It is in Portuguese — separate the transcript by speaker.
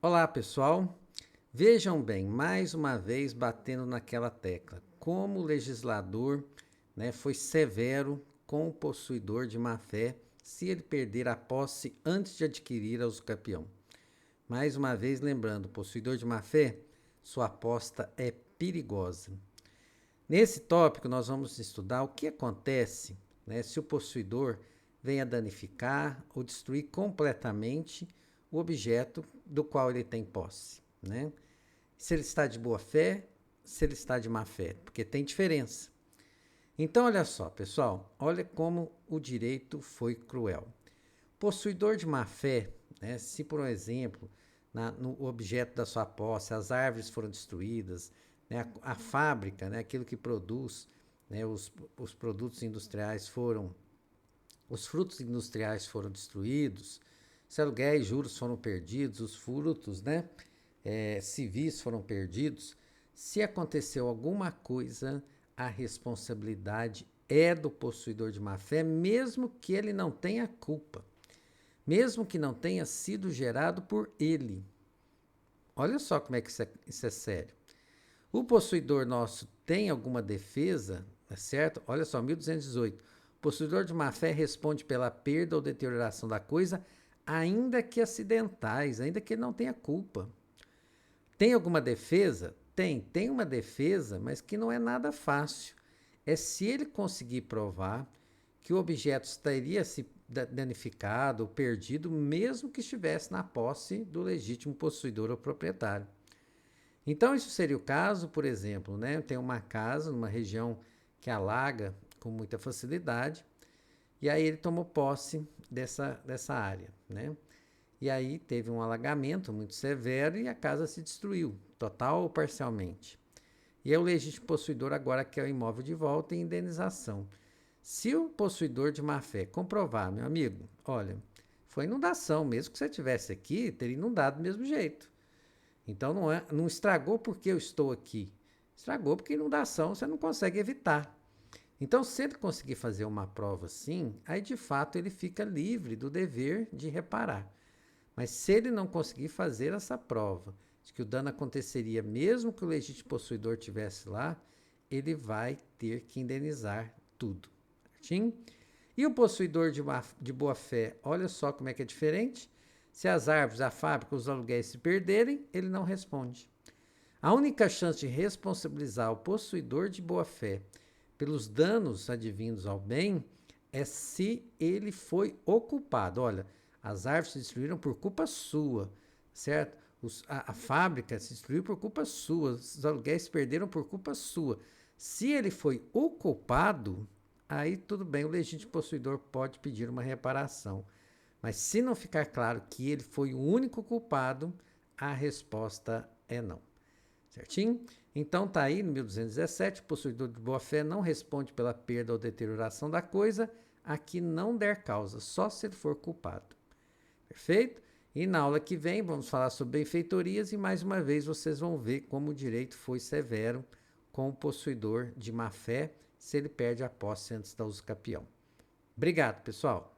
Speaker 1: Olá, pessoal. Vejam bem, mais uma vez batendo naquela tecla, como o legislador, foi severo com o possuidor de má-fé se ele perder a posse antes de adquirir a usucapião. Mais uma vez lembrando, possuidor de má-fé, sua aposta é perigosa. Nesse tópico, nós vamos estudar o que acontece, se o possuidor vem a danificar ou destruir completamente o objeto do qual ele tem posse, Se ele está de boa fé, se ele está de má fé, porque tem diferença. Então, olha só, pessoal, olha como o direito foi cruel. Possuidor de má fé, se por exemplo, no objeto da sua posse, as árvores foram destruídas, a fábrica, aquilo que produz, os produtos industriais foram, os frutos industriais foram destruídos, se aluguéis e juros foram perdidos, os frutos, civis foram perdidos. Se aconteceu alguma coisa, a responsabilidade é do possuidor de má-fé, mesmo que ele não tenha culpa, mesmo que não tenha sido gerado por ele. Olha só como é que isso é sério. O possuidor nosso tem alguma defesa, certo? Olha só, 1218. O possuidor de má-fé responde pela perda ou deterioração da coisa, ainda que acidentais, ainda que ele não tenha culpa. Tem alguma defesa? Tem uma defesa, mas que não é nada fácil. É se ele conseguir provar que o objeto estaria se danificado ou perdido, mesmo que estivesse na posse do legítimo possuidor ou proprietário. Então, isso seria o caso, por exemplo, tem uma casa numa região que alaga com muita facilidade, e aí ele tomou posse dessa área, E aí teve um alagamento muito severo e a casa se destruiu, total ou parcialmente. E é o legítimo possuidor agora quer o imóvel de volta e indenização. Se o possuidor de má-fé comprovar, meu amigo, olha, foi inundação, mesmo que você estivesse aqui, teria inundado do mesmo jeito. Então não estragou porque eu estou aqui. Estragou porque inundação você não consegue evitar. Então, se ele conseguir fazer uma prova assim, aí de fato ele fica livre do dever de reparar. Mas se ele não conseguir fazer essa prova de que o dano aconteceria mesmo que o legítimo possuidor estivesse lá, ele vai ter que indenizar tudo. Certinho? E o possuidor de boa fé, olha só como é que é diferente. Se as árvores, a fábrica, os aluguéis se perderem, ele não responde. A única chance de responsabilizar o possuidor de boa fé pelos danos advindos ao bem é se ele foi o culpado. Olha, as árvores se destruíram por culpa sua, certo? A fábrica se destruiu por culpa sua, os aluguéis se perderam por culpa sua. Se ele foi o culpado, aí tudo bem, o legítimo possuidor pode pedir uma reparação. Mas se não ficar claro que ele foi o único culpado, a resposta é não. Certinho? Então tá aí no 1217, o possuidor de boa-fé não responde pela perda ou deterioração da coisa a que não der causa, só se ele for culpado. Perfeito? E na aula que vem vamos falar sobre benfeitorias e mais uma vez vocês vão ver como o direito foi severo com o possuidor de má-fé se ele perde a posse antes da usucapião. Obrigado, pessoal!